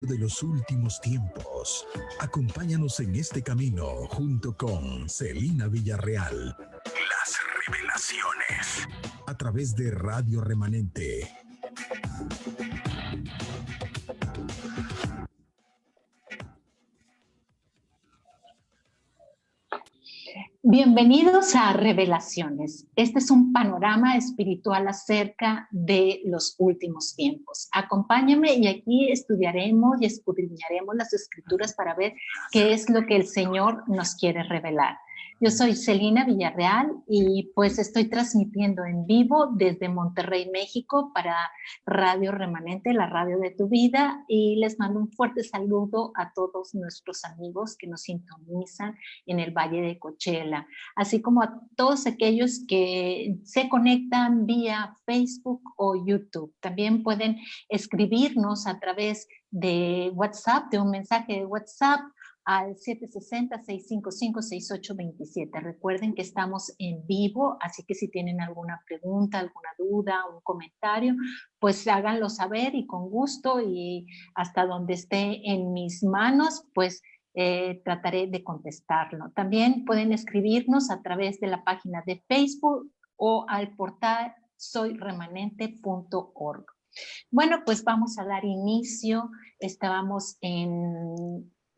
de los últimos tiempos. Acompáñanos en este camino junto con Celina Villarreal. Las revelaciones a través de Radio Remanente. Bienvenidos a Revelaciones. Este es un panorama espiritual acerca de los últimos tiempos. Acompáñame y aquí estudiaremos y escudriñaremos las escrituras para ver qué es lo que el Señor nos quiere revelar. Yo soy Celina Villarreal y pues estoy transmitiendo en vivo desde Monterrey, México para Radio Remanente, la radio de tu vida, y les mando un fuerte saludo a todos nuestros amigos que nos sintonizan en el Valle de Coachella, así como a todos aquellos que se conectan vía Facebook o YouTube. También pueden escribirnos a través de WhatsApp, de un mensaje de WhatsApp al 760-655-6827. Recuerden que estamos en vivo, así que si tienen alguna pregunta, alguna duda, un comentario, pues háganlo saber y con gusto y hasta donde esté en mis manos, pues trataré de contestarlo. También pueden escribirnos a través de la página de Facebook o al portal soyremanente.org. Bueno, pues vamos a dar inicio. Estábamos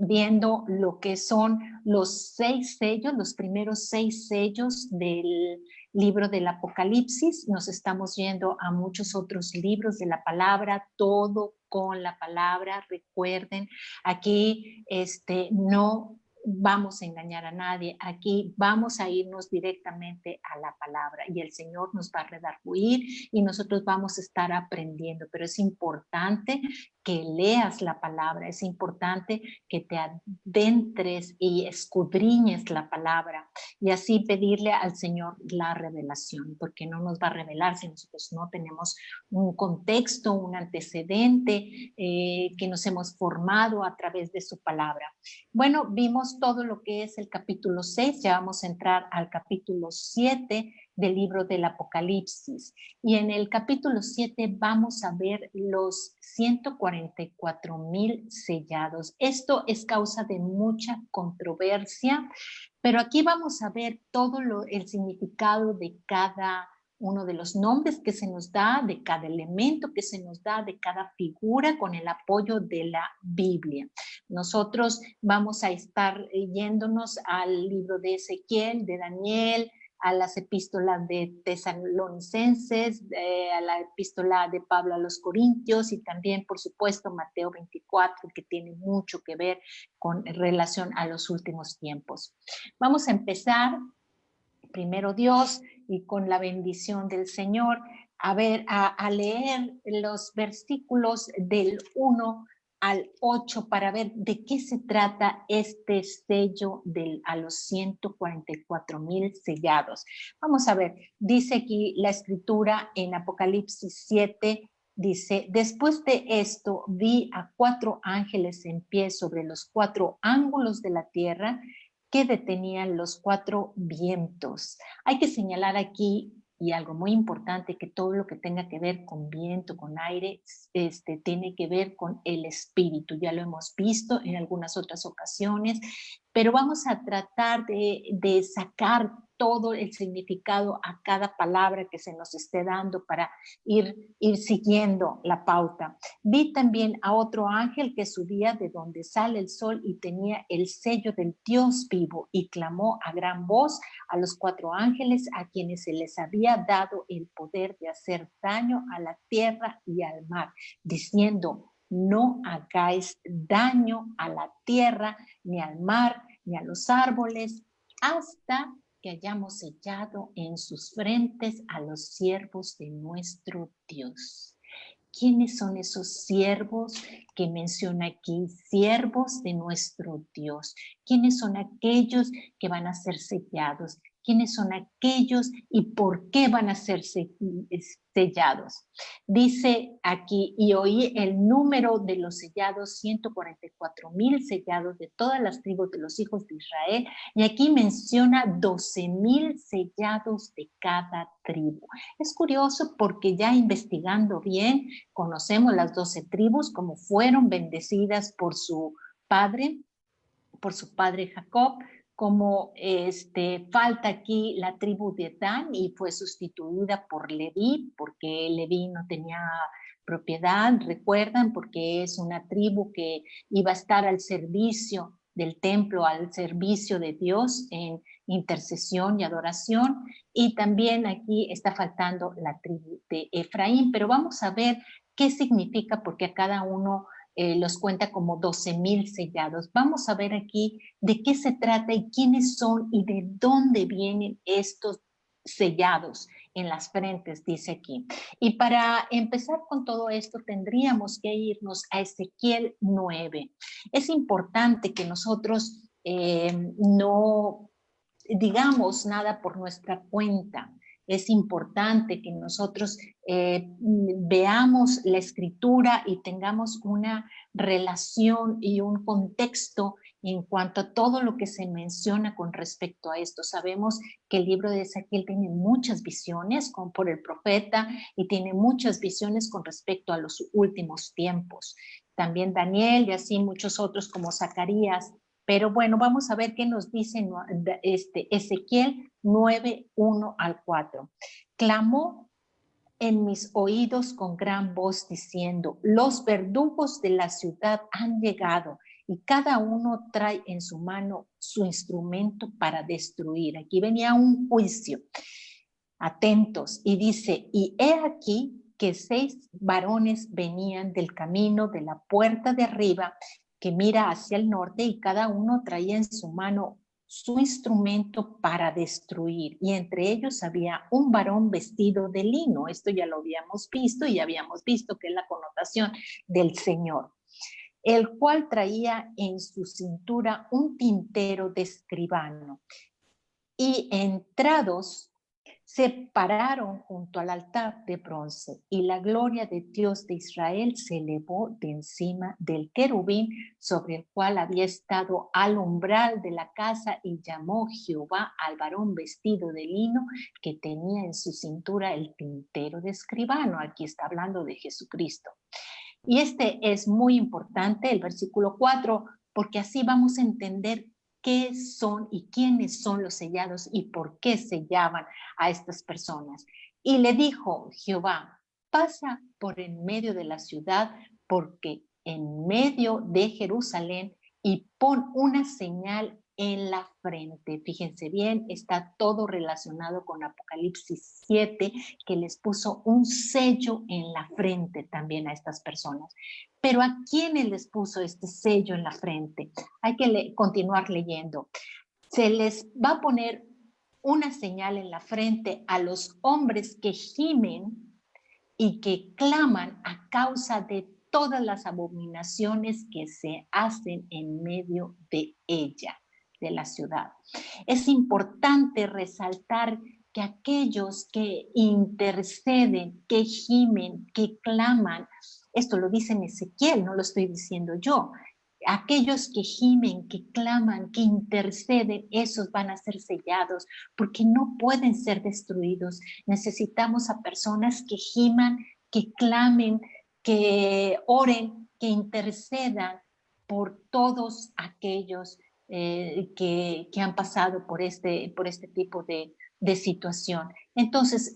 viendo lo que son los 6 sellos, los primeros 6 sellos del libro del Apocalipsis. Nos estamos yendo a muchos otros libros de la palabra, todo con la palabra. Recuerden, aquí no vamos a engañar a nadie, aquí vamos a irnos directamente a la palabra y el Señor nos va a redarguir y nosotros vamos a estar aprendiendo, pero es importante que leas la palabra, es importante que te adentres y escudriñes la palabra y así pedirle al Señor la revelación, porque no nos va a revelar si nosotros no tenemos un contexto, un antecedente que nos hemos formado a través de su palabra. Bueno, vimos todo lo que es el capítulo 6, ya vamos a entrar al capítulo 7 del libro del Apocalipsis. Y en el capítulo 7 vamos a ver los 144,000 sellados. Esto es causa de mucha controversia, pero aquí vamos a ver todo el significado de cada uno de los nombres que se nos da, de cada elemento que se nos da, de cada figura con el apoyo de la Biblia. Nosotros vamos a estar yéndonos al libro de Ezequiel, de Daniel, a las epístolas de Tesalonicenses, a la epístola de Pablo a los Corintios y también, por supuesto, Mateo 24, que tiene mucho que ver con relación a los últimos tiempos. Vamos a empezar, primero Dios, y con la bendición del Señor, a leer los versículos del 1 al 8 para ver de qué se trata este sello a los 144,000 sellados. Vamos a ver, dice aquí la escritura en Apocalipsis 7, dice, después de esto vi a 4 ángeles en pie sobre los 4 ángulos de la tierra que detenían los 4 vientos. Hay que señalar aquí, y algo muy importante, que todo lo que tenga que ver con viento, con aire, tiene que ver con el espíritu. Ya lo hemos visto en algunas otras ocasiones, pero vamos a tratar de sacar todo el significado a cada palabra que se nos esté dando para ir siguiendo la pauta. Vi también a otro ángel que subía de donde sale el sol y tenía el sello del Dios vivo y clamó a gran voz a los 4 ángeles a quienes se les había dado el poder de hacer daño a la tierra y al mar, diciendo, no hagáis daño a la tierra, ni al mar, ni a los árboles, hasta que hayamos sellado en sus frentes a los siervos de nuestro Dios. ¿Quiénes son esos siervos que menciona aquí? Siervos de nuestro Dios. ¿Quiénes son aquellos que van a ser sellados? quiénes son aquellos y por qué van a ser sellados. Dice aquí, y oí el número de los sellados, 144,000 sellados de todas las tribus de los hijos de Israel, y aquí menciona 12,000 sellados de cada tribu. Es curioso porque ya investigando bien, conocemos las 12 tribus, como fueron bendecidas por su padre Jacob, como falta aquí la tribu de Dan y fue sustituida por Leví, porque Leví no tenía propiedad, recuerdan, porque es una tribu que iba a estar al servicio del templo, al servicio de Dios en intercesión y adoración. Y también aquí está faltando la tribu de Efraín, pero vamos a ver qué significa, porque a cada uno los cuenta como 12,000 sellados. Vamos a ver aquí de qué se trata y quiénes son y de dónde vienen estos sellados en las frentes, dice aquí. Y para empezar con todo esto tendríamos que irnos a Ezequiel 9. Es importante que nosotros no digamos nada por nuestra cuenta. Es importante que nosotros veamos la escritura y tengamos una relación y un contexto en cuanto a todo lo que se menciona con respecto a esto. Sabemos que el libro de Ezequiel tiene muchas visiones por el profeta y tiene muchas visiones con respecto a los últimos tiempos. También Daniel y así muchos otros como Zacarías. Pero bueno, vamos a ver qué nos dice Ezequiel 9, 1 al 4. Clamó en mis oídos con gran voz diciendo, los verdugos de la ciudad han llegado y cada uno trae en su mano su instrumento para destruir. Aquí venía un juicio. Atentos. Y dice, y he aquí que 6 varones venían del camino de la puerta de arriba que mira hacia el norte y cada uno traía en su mano su instrumento para destruir. Y entre ellos había un varón vestido de lino. Esto ya lo habíamos visto y habíamos visto que es la connotación del Señor, el cual traía en su cintura un tintero de escribano. Y entrados se pararon junto al altar de bronce y la gloria de Dios de Israel se elevó de encima del querubín sobre el cual había estado al umbral de la casa y llamó Jehová al varón vestido de lino que tenía en su cintura el tintero de escribano. Aquí está hablando de Jesucristo. Y es muy importante, el versículo 4, porque así vamos a entender qué son y quiénes son los sellados y por qué sellaban a estas personas. Y le dijo Jehová, pasa por en medio de la ciudad, porque en medio de Jerusalén, y pon una señal en la frente. Fíjense bien, está todo relacionado con Apocalipsis 7, que les puso un sello en la frente también a estas personas. Pero ¿a quiénes les puso este sello en la frente? Hay que continuar leyendo. Se les va a poner una señal en la frente a los hombres que gimen y que claman a causa de todas las abominaciones que se hacen en medio de ella, de la ciudad. Es importante resaltar que aquellos que interceden, que gimen, que claman, esto lo dice en Ezequiel, no lo estoy diciendo yo, aquellos que gimen, que claman, que interceden, esos van a ser sellados porque no pueden ser destruidos. Necesitamos a personas que giman, que clamen, que oren, que intercedan por todos aquellos que han pasado por este tipo de situación. Entonces,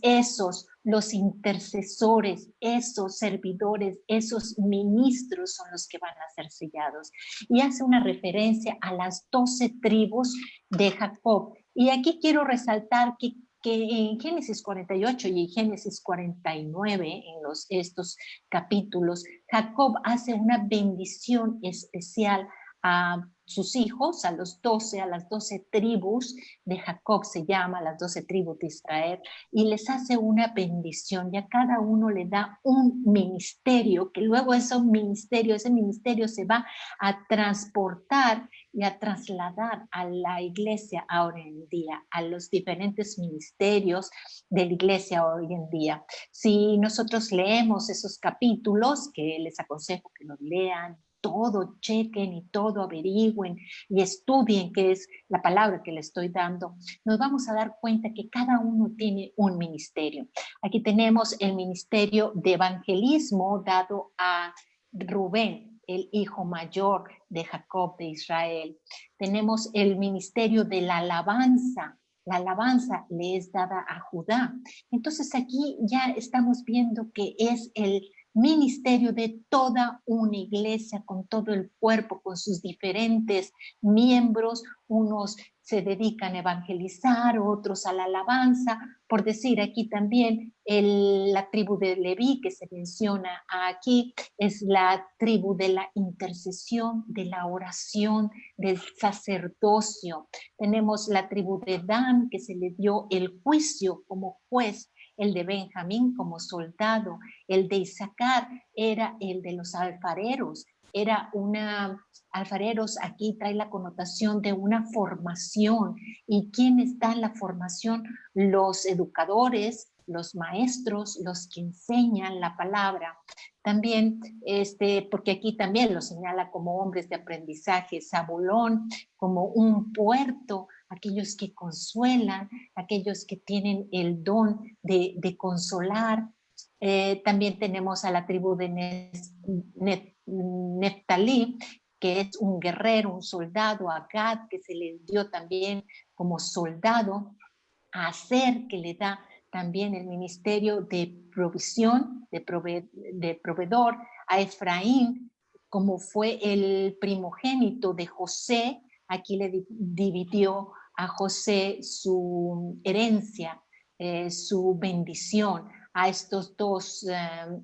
los intercesores, esos servidores, esos ministros son los que van a ser sellados. Y hace una referencia a las 12 tribus de Jacob. Y aquí quiero resaltar que en Génesis 48 y en Génesis 49, en estos capítulos, Jacob hace una bendición especial a sus hijos, a los 12, a las 12 tribus de Jacob se llama, las 12 tribus de Israel, y les hace una bendición y a cada uno le da un ministerio, que luego ese ministerio se va a transportar y a trasladar a la iglesia ahora en día, a los diferentes ministerios de la iglesia hoy en día. Si nosotros leemos esos capítulos, que les aconsejo que los lean, todo chequen y todo averigüen y estudien qué es la palabra que le estoy dando, nos vamos a dar cuenta que cada uno tiene un ministerio. Aquí tenemos el ministerio de evangelismo dado a Rubén, el hijo mayor de Jacob de Israel. Tenemos el ministerio de la alabanza. La alabanza le es dada a Judá. Entonces aquí ya estamos viendo que es el ministerio de toda una iglesia con todo el cuerpo, con sus diferentes miembros. Unos se dedican a evangelizar, otros a la alabanza. Por decir aquí también la tribu de Leví que se menciona aquí es la tribu de la intercesión, de la oración, del sacerdocio. Tenemos la tribu de Dan que se le dio el juicio como juez, el de Benjamín como soldado, el de Isaacar era el de los alfareros, alfareros aquí trae la connotación de una formación. ¿Y quién está en la formación? Los educadores, los maestros, los que enseñan la palabra. También, porque aquí también lo señala como hombres de aprendizaje, Zabulón como un puerto, aquellos que consuelan, aquellos que tienen el don de consolar. También tenemos a la tribu de Neftalí, que es un guerrero, un soldado, a Gad, que se le dio también como soldado, a Aser, que le da también el ministerio de provisión, de proveedor, a Efraín, como fue el primogénito de José, aquí le dividió a José su herencia, su bendición, a estos dos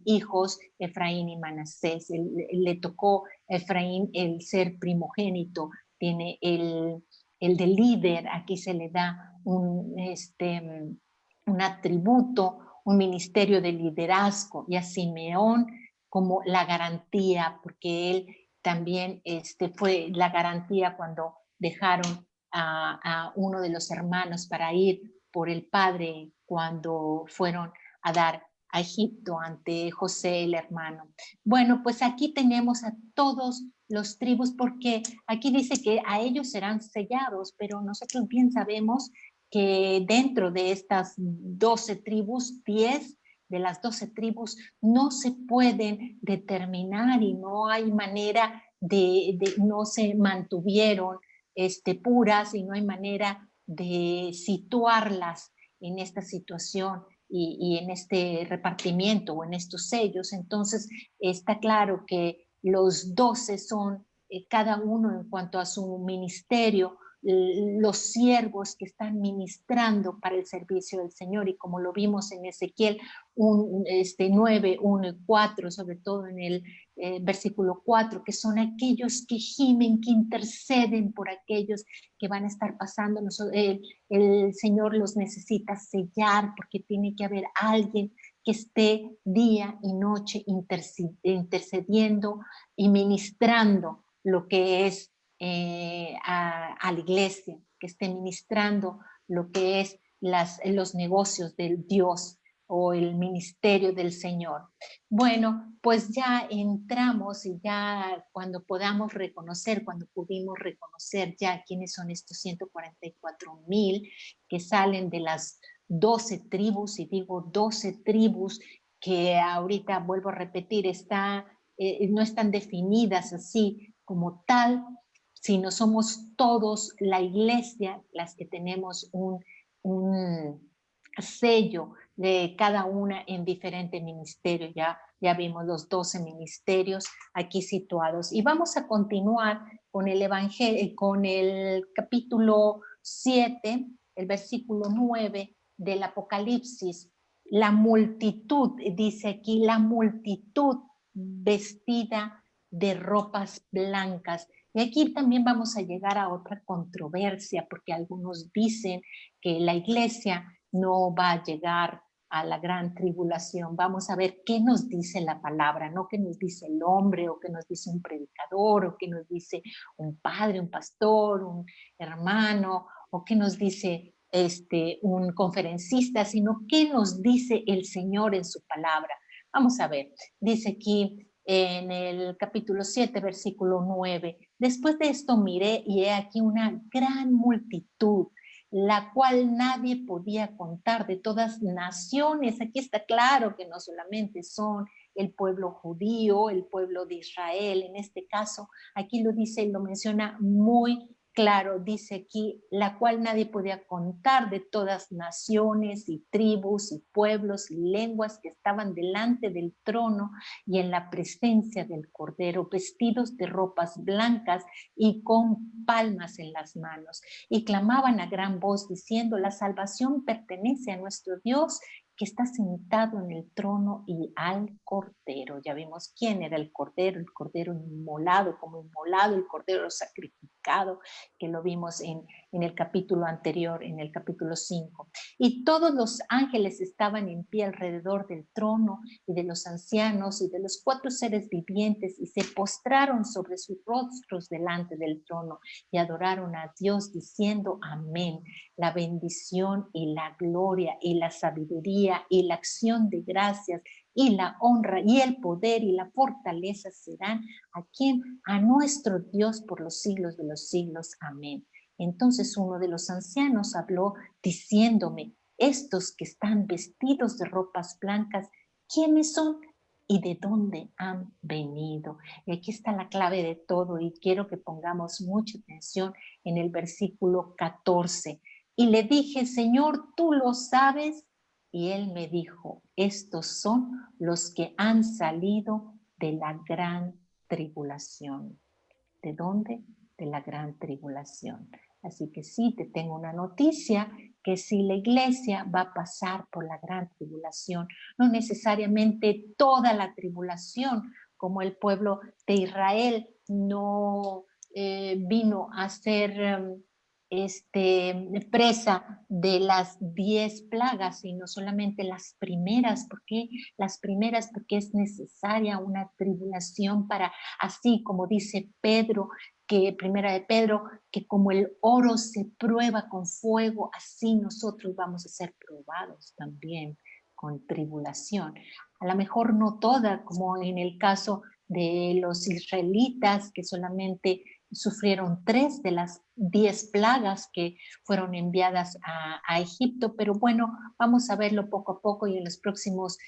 hijos, Efraín y Manasés. Le tocó a Efraín el ser primogénito, tiene el de líder, aquí se le da un atributo, un ministerio de liderazgo, y a Simeón como la garantía, porque él también fue la garantía cuando dejaron a uno de los hermanos para ir por el padre cuando fueron a dar a Egipto ante José el hermano. Bueno, pues aquí tenemos a todos los tribus, porque aquí dice que a ellos serán sellados, pero nosotros bien sabemos que dentro de estas 12 tribus, 10 de las 12 tribus no se pueden determinar y no hay manera no se mantuvieron puras y no hay manera de situarlas en esta situación y en este repartimiento o en estos sellos. Entonces está claro que los 12 son cada uno en cuanto a su ministerio, los siervos que están ministrando para el servicio del Señor, y como lo vimos en Ezequiel 9, 1 y 4, sobre todo en el versículo 4, que son aquellos que gimen, que interceden por aquellos que van a estar pasando. El Señor los necesita sellar porque tiene que haber alguien que esté día y noche intercediendo y ministrando lo que es a la iglesia, que esté ministrando lo que es los negocios del Dios o el ministerio del Señor. Bueno, pues ya entramos y ya cuando pudimos reconocer ya quiénes son estos 144,000 que salen de las 12 tribus, y digo 12 tribus que ahorita vuelvo a repetir, no están definidas así como tal, sino somos todos la iglesia las que tenemos un sello de cada una en diferente ministerio. Ya vimos los 12 ministerios aquí situados. Y vamos a continuar con el Evangelio, con el capítulo 7, el versículo 9 del Apocalipsis. La multitud, dice aquí, la multitud vestida de ropas blancas. Y aquí también vamos a llegar a otra controversia, porque algunos dicen que la iglesia no va a llegar a la gran tribulación. Vamos a ver qué nos dice la palabra, no qué nos dice el hombre o qué nos dice un predicador o qué nos dice un padre, un pastor, un hermano o qué nos dice un conferencista, sino qué nos dice el Señor en su palabra. Vamos a ver, dice aquí en el capítulo 7, versículo 9, después de esto miré y he aquí una gran multitud, la cual nadie podía contar, de todas naciones. Aquí está claro que no solamente son el pueblo judío, el pueblo de Israel, en este caso, aquí lo dice y lo menciona muy claro, dice aquí, la cual nadie podía contar, de todas naciones y tribus y pueblos y lenguas que estaban delante del trono y en la presencia del Cordero, vestidos de ropas blancas y con palmas en las manos, y clamaban a gran voz diciendo, la salvación pertenece a nuestro Dios que está sentado en el trono y al Cordero. Ya vimos quién era el Cordero inmolado, como inmolado, el Cordero sacrificado, que lo vimos en el capítulo anterior, en el capítulo 5. Y todos los ángeles estaban en pie alrededor del trono y de los ancianos y de los 4 seres vivientes, y se postraron sobre sus rostros delante del trono y adoraron a Dios diciendo amén. La bendición y la gloria y la sabiduría y la acción de gracias y la honra y el poder y la fortaleza serán a quien, a nuestro Dios por los siglos de los siglos. Amén. Entonces uno de los ancianos habló diciéndome, estos que están vestidos de ropas blancas, ¿quiénes son y de dónde han venido? Y aquí está la clave de todo, y quiero que pongamos mucha atención en el versículo 14. Y le dije, Señor, ¿tú lo sabes? Y él me dijo, estos son los que han salido de la gran tribulación. ¿De dónde? De la gran tribulación. Así que sí, te tengo una noticia, que si la iglesia va a pasar por la gran tribulación, no necesariamente toda la tribulación, como el pueblo de Israel no vino a ser presa de las 10 plagas, sino solamente las primeras. ¿Por qué? Las primeras, porque es necesaria una tribulación para, así como dice Pedro, que primera de Pedro, que como el oro se prueba con fuego, así nosotros vamos a ser probados también con tribulación. A lo mejor no toda, como en el caso de los israelitas, que solamente sufrieron 3 de las 10 plagas que fueron enviadas a Egipto, pero bueno, vamos a verlo poco a poco, y en los próximos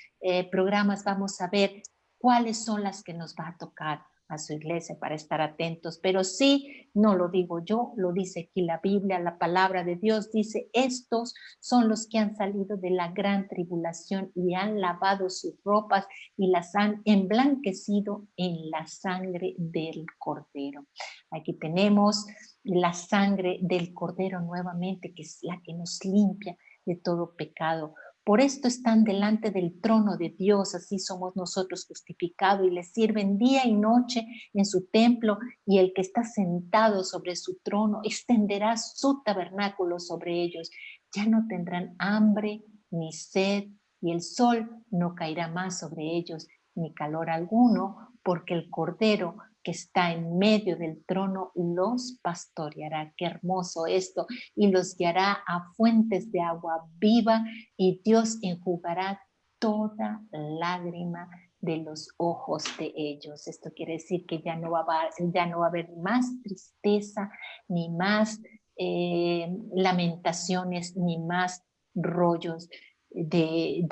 programas vamos a ver cuáles son las que nos va a tocar a su iglesia para estar atentos. Pero sí, no lo digo yo, lo dice aquí la Biblia, la palabra de Dios dice, estos son los que han salido de la gran tribulación y han lavado sus ropas y las han emblanquecido en la sangre del Cordero. Aquí tenemos la sangre del Cordero nuevamente, que es la que nos limpia de todo pecado. Por esto están delante del trono de Dios, así somos nosotros justificados, y les sirven día y noche en su templo, y el que está sentado sobre su trono extenderá su tabernáculo sobre ellos. Ya no tendrán hambre ni sed, y el sol no caerá más sobre ellos, ni calor alguno, porque el Cordero que está en medio del trono los pastoreará. Qué hermoso esto. Y los guiará a fuentes de agua viva, y Dios enjugará toda lágrima de los ojos de ellos. Esto quiere decir que ya no va a haber más tristeza, ni más lamentaciones, ni más rollos de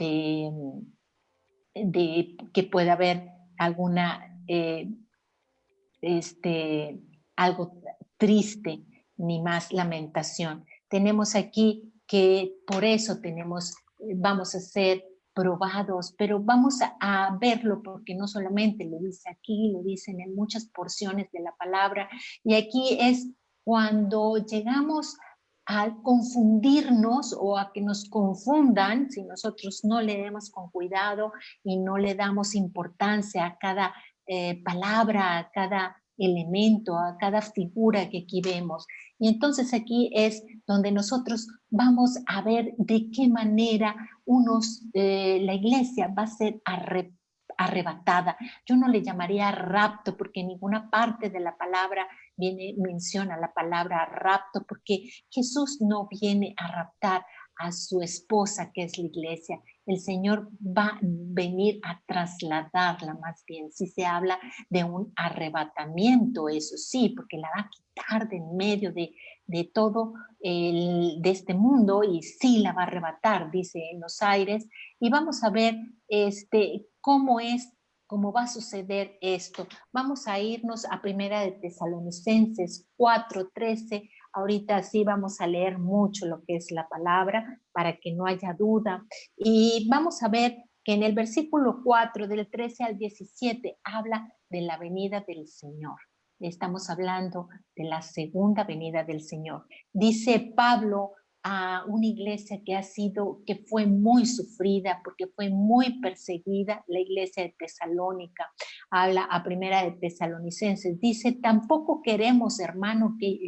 que pueda haber alguna algo triste, ni más lamentación. Tenemos aquí que por eso vamos a ser probados, pero vamos a verlo, porque no solamente lo dice aquí, lo dicen en muchas porciones de la palabra, y aquí es cuando llegamos a confundirnos o a que nos confundan, si nosotros no leemos con cuidado y no le damos importancia a cada palabra, a cada elemento, a cada figura que aquí vemos. Y entonces aquí es donde nosotros vamos a ver de qué manera la iglesia va a ser arrebatada. Yo no le llamaría rapto porque en ninguna parte de la palabra menciona la palabra rapto, porque Jesús no viene a raptar a su esposa, que es la iglesia. El Señor va a venir a trasladarla más bien. Si se habla de un arrebatamiento, eso sí, porque la va a quitar de en medio de todo de este mundo y sí la va a arrebatar, dice en los aires. Y vamos a ver cómo va a suceder esto. Vamos a irnos a Primera de Tesalonicenses 4:13. Ahorita sí vamos a leer mucho lo que es la palabra para que no haya duda. Y vamos a ver que en el versículo 4, del 13 al 17, habla de la venida del Señor. Estamos hablando de la segunda venida del Señor. Dice Pablo a una iglesia que fue muy sufrida, porque fue muy perseguida, la iglesia de Tesalónica. Habla a Primera de Tesalonicenses, dice: tampoco queremos, hermanos, que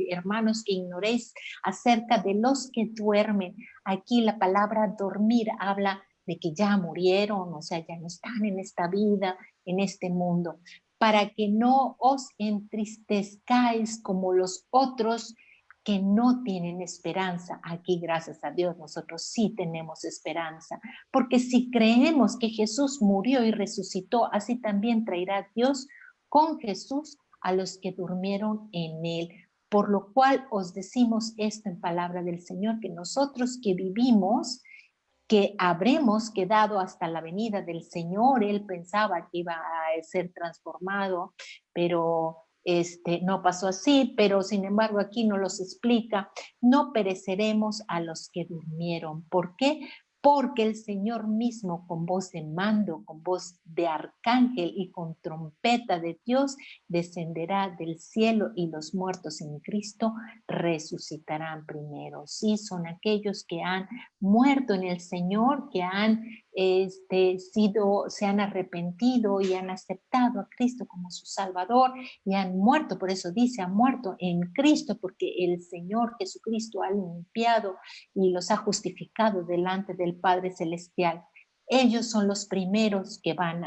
ignoréis acerca de los que duermen. Aquí la palabra dormir habla de que ya murieron, o sea, ya no están en esta vida, en este mundo, para que no os entristezcáis como los otros que no tienen esperanza. Aquí, gracias a Dios, nosotros sí tenemos esperanza, porque si creemos que Jesús murió y resucitó, así también traerá Dios con Jesús a los que durmieron en él. Por lo cual os decimos esto en palabra del Señor, que nosotros que vivimos, que habremos quedado hasta la venida del Señor. Él pensaba que iba a ser transformado, pero no pasó así, pero sin embargo aquí nos los explica: no pereceremos a los que durmieron. ¿Por qué? Porque el Señor mismo, con voz de mando, con voz de arcángel y con trompeta de Dios, descenderá del cielo, y los muertos en Cristo resucitarán primero. Sí, son aquellos que han muerto en el Señor, que se han arrepentido y han aceptado a Cristo como su Salvador y han muerto. Por eso dice: han muerto en Cristo, porque el Señor Jesucristo ha limpiado y los ha justificado delante del Padre Celestial. Ellos son los primeros que van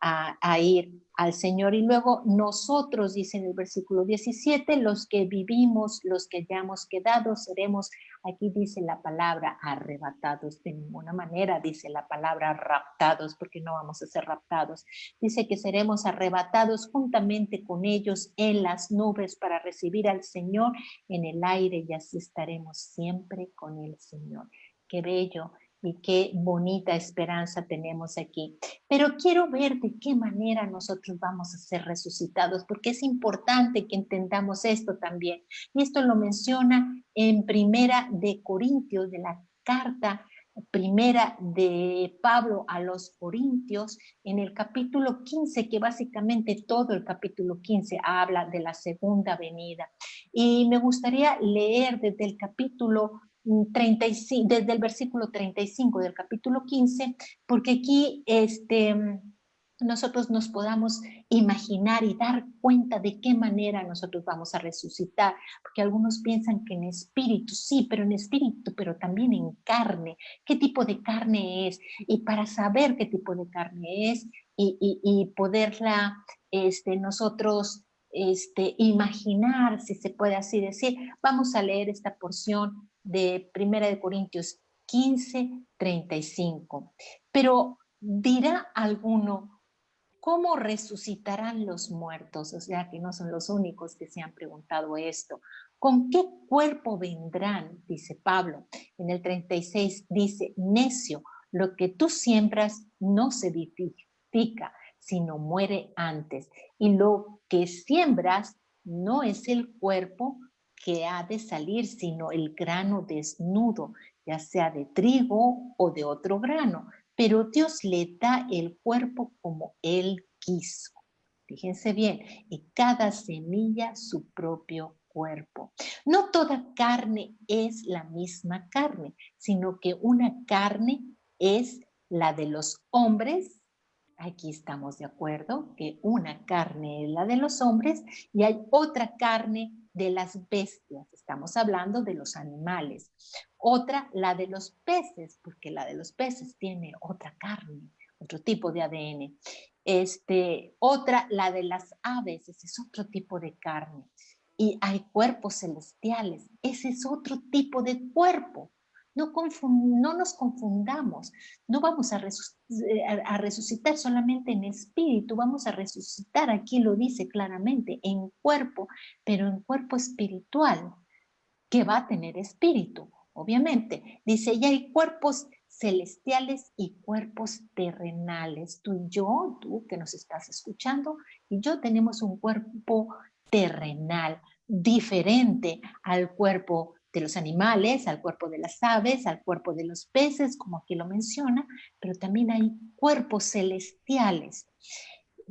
a ir al Señor. Y luego nosotros, dice en el versículo 17, los que vivimos, los que hayamos quedado, seremos, aquí dice la palabra arrebatados, de ninguna manera dice la palabra raptados, porque no vamos a ser raptados. Dice que seremos arrebatados juntamente con ellos en las nubes para recibir al Señor en el aire, y así estaremos siempre con el Señor. Qué bello y qué bonita esperanza tenemos aquí. Pero quiero ver de qué manera nosotros vamos a ser resucitados, porque es importante que entendamos esto también. Y esto lo menciona en Primera de Corintios, de la carta primera de Pablo a los Corintios, en el capítulo 15, que básicamente todo el capítulo 15 habla de la segunda venida. Y me gustaría leer desde el capítulo 35, desde el versículo 35 del capítulo 15, porque aquí nosotros nos podamos imaginar y dar cuenta de qué manera nosotros vamos a resucitar, porque algunos piensan que en espíritu, sí, pero en espíritu, pero también en carne. ¿Qué tipo de carne es? Y para saber qué tipo de carne es y poderla nosotros imaginar, si se puede así decir, vamos a leer esta porción de Primera de Corintios 15:35. Pero dirá alguno: ¿cómo resucitarán los muertos? O sea, que no son los únicos que se han preguntado esto. ¿Con qué cuerpo vendrán? Dice Pablo. En el 36 dice: necio, lo que tú siembras no se vivifica, sino muere antes. Y lo que siembras no es el cuerpo que ha de salir, sino el grano desnudo, ya sea de trigo o de otro grano. Pero Dios le da el cuerpo como Él quiso. Fíjense bien, y cada semilla su propio cuerpo. No toda carne es la misma carne, sino que una carne es la de los hombres Aquí estamos de acuerdo que una carne es la de los hombres y hay otra carne de las bestias. Estamos hablando de los animales. Otra, la de los peces, porque la de los peces tiene otra carne, otro tipo de ADN. Otra, la de las aves, ese es otro tipo de carne. Y hay cuerpos celestiales, ese es otro tipo de cuerpo. No nos confundamos, no vamos a resucitar solamente en espíritu, vamos a resucitar, aquí lo dice claramente, en cuerpo, pero en cuerpo espiritual, que va a tener espíritu, obviamente. Dice, ya hay cuerpos celestiales y cuerpos terrenales. Tú y yo, tú que nos estás escuchando, y yo tenemos un cuerpo terrenal, diferente al cuerpo de los animales, al cuerpo de las aves, al cuerpo de los peces, como aquí lo menciona, pero también hay cuerpos celestiales.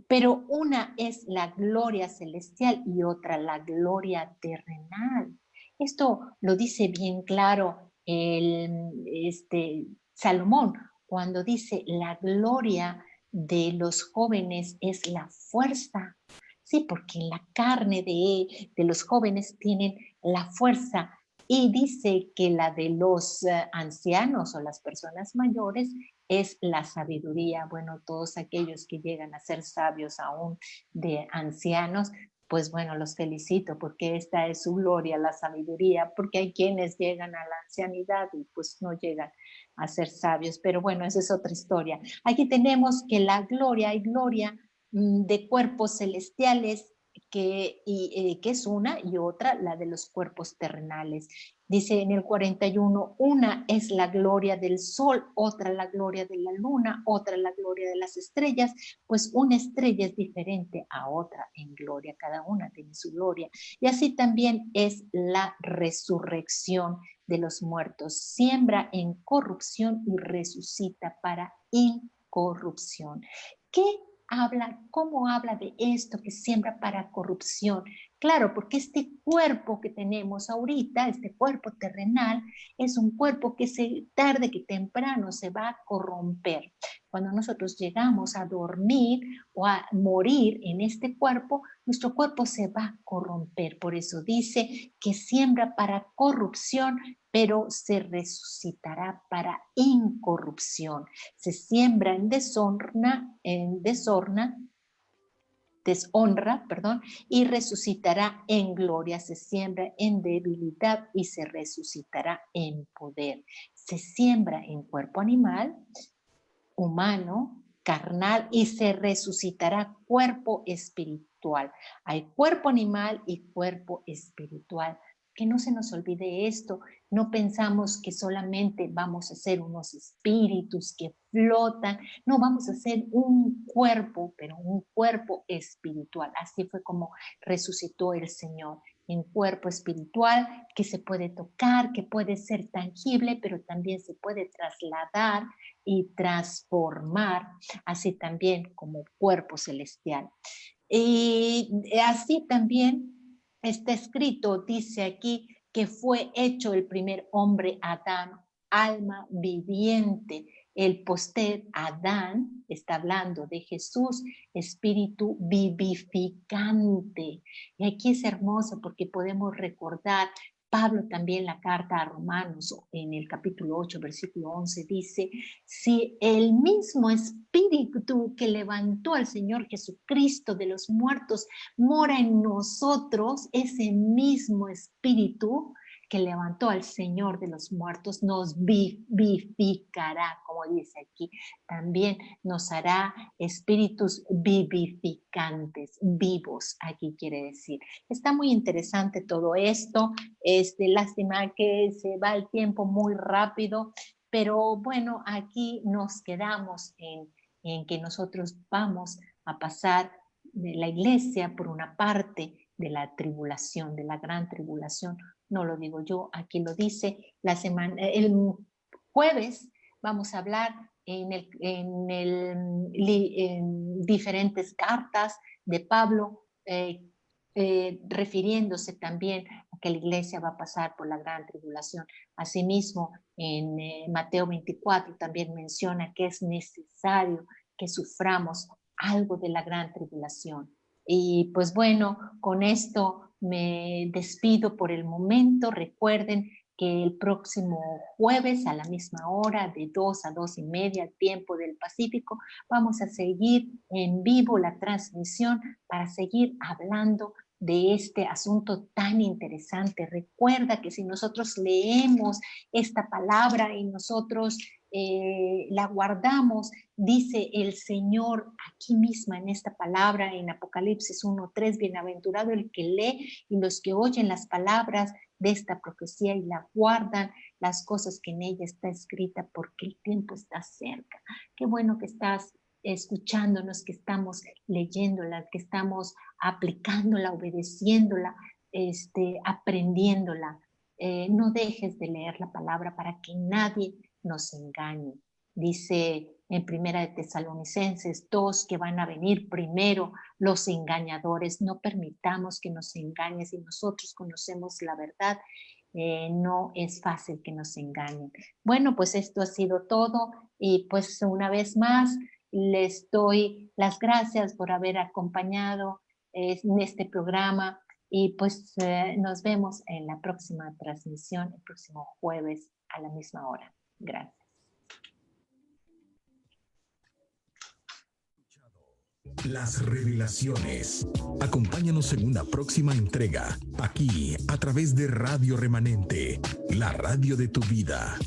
Pero una es la gloria celestial y otra la gloria terrenal. Esto lo dice bien claro Salomón cuando dice la gloria de los jóvenes es la fuerza. Sí, porque en la carne de los jóvenes tienen la fuerza y dice que la de los ancianos o las personas mayores es la sabiduría. Bueno, todos aquellos que llegan a ser sabios aún de ancianos, pues bueno, los felicito porque esta es su gloria, la sabiduría, porque hay quienes llegan a la ancianidad y pues no llegan a ser sabios, pero bueno, esa es otra historia. Aquí tenemos que la gloria, hay gloria de cuerpos celestiales que es una y otra la de los cuerpos terrenales. Dice en el 41, una es la gloria del sol, otra la gloria de la luna, otra la gloria de las estrellas, pues una estrella es diferente a otra en gloria, cada una tiene su gloria. Y así también es la resurrección de los muertos, siembra en corrupción y resucita para incorrupción. ¿Qué habla, cómo habla de esto que siembra para corrupción? Claro, porque este cuerpo que tenemos ahorita, este cuerpo terrenal, es un cuerpo que tarde que temprano se va a corromper. Cuando nosotros llegamos a dormir o a morir en este cuerpo, nuestro cuerpo se va a corromper. Por eso dice que siembra para corrupción, pero se resucitará para incorrupción. Se siembra deshonra, perdón, y resucitará en gloria, se siembra en debilidad y se resucitará en poder. Se siembra en cuerpo animal, humano, carnal y se resucitará cuerpo espiritual. Hay cuerpo animal y cuerpo espiritual. Que no se nos olvide esto, no pensamos que solamente vamos a ser unos espíritus que flotan, no, vamos a ser un cuerpo, pero un cuerpo espiritual. Así fue como resucitó el Señor, en cuerpo espiritual que se puede tocar, que puede ser tangible, pero también se puede trasladar y transformar, así también como cuerpo celestial. Y así también está escrito, dice aquí, que fue hecho el primer hombre Adán, alma viviente. El posterior Adán, está hablando de Jesús, espíritu vivificante. Y aquí es hermoso porque podemos recordar Pablo también la carta a Romanos en el capítulo 8, versículo 11 dice, si el mismo espíritu que levantó al Señor Jesucristo de los muertos mora en nosotros, ese mismo espíritu que levantó al Señor de los muertos nos vivificará, como dice aquí, también nos hará espíritus vivificantes, vivos, aquí quiere decir. Está muy interesante todo esto. Lástima que se va el tiempo muy rápido, pero bueno, aquí nos quedamos en que nosotros vamos a pasar de la iglesia por una parte de la tribulación, de la gran tribulación. No lo digo yo, aquí lo dice el jueves vamos a hablar en diferentes cartas de Pablo, refiriéndose también a que la iglesia va a pasar por la gran tribulación. Asimismo, en Mateo 24 también menciona que es necesario que suframos algo de la gran tribulación. Y pues bueno, con esto me despido por el momento. Recuerden que el próximo jueves a la misma hora, de 2 a 2:30, tiempo del Pacífico, vamos a seguir en vivo la transmisión para seguir hablando de este asunto tan interesante. Recuerda que si nosotros leemos esta palabra y nosotros la guardamos, dice el Señor aquí misma en esta palabra, en Apocalipsis 1:3, bienaventurado el que lee y los que oyen las palabras de esta profecía y la guardan, las cosas que en ella está escrita, porque el tiempo está cerca. Qué bueno que estás escuchándonos, que estamos leyéndola, que estamos aplicándola, obedeciéndola, aprendiéndola. No dejes de leer la palabra para que nadie nos engañe. Dice en Primera de Tesalonicenses 2 que van a venir primero los engañadores. No permitamos que nos engañen. Si nosotros conocemos la verdad, no es fácil que nos engañen. Bueno, pues esto ha sido todo y pues una vez más les doy las gracias por haber acompañado en este programa y pues nos vemos en la próxima transmisión, el próximo jueves a la misma hora. Gracias. Las revelaciones. Acompáñanos en una próxima entrega, aquí, a través de Radio Remanente, la radio de tu vida.